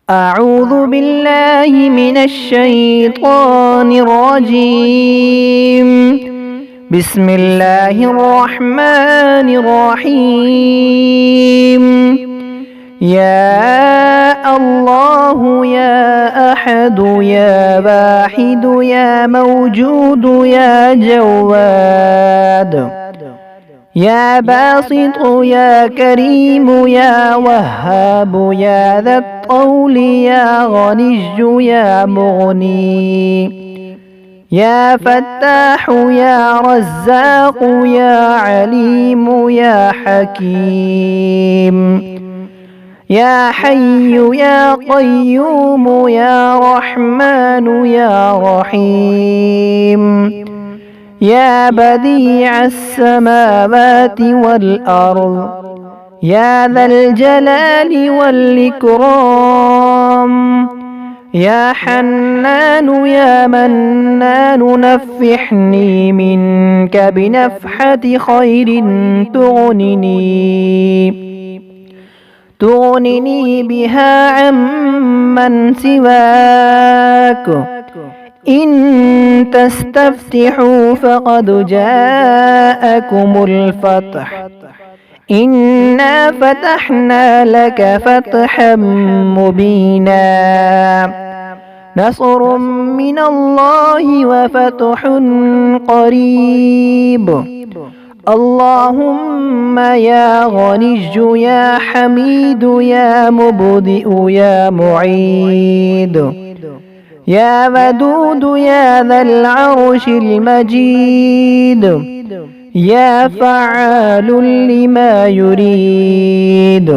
أعوذ بالله من الشيطان الرجيم. بسم الله الرحمن الرحيم. يا الله يا أحد يا واحد يا موجود يا جواد يا باسط يا كريم يا وهاب يا ذا الطول يا غني يا مغني يا فتاح يا رزاق يا عليم يا حكيم يا حي يا قيوم يا رحمن يا رحيم يا بديع السماوات والأرض يا ذا الجلال والإكرام يا حنان يا منان نفحني منك بنفحة خير تغنني بها عمن سواك إن تستفتحوا فقد جاءكم الفتح إنا فتحنا لك فتحا مبينا نصر من الله وفتح قريب اللهم يا غني يا حميد يا مبدئ يا معيد يا ودود يا ذا العرش المجيد يا فعال لما يريد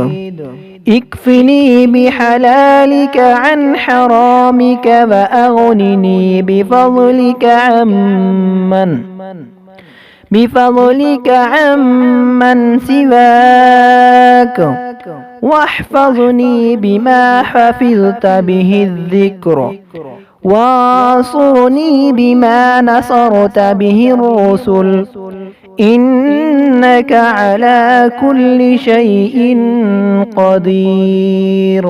اكفني بحلالك عن حرامك وأغنني بفضلك عمن سواك واحفظني بما حفظت به الذكر وانصرني بما نصرت به الرسل إنك على كل شيء قدير.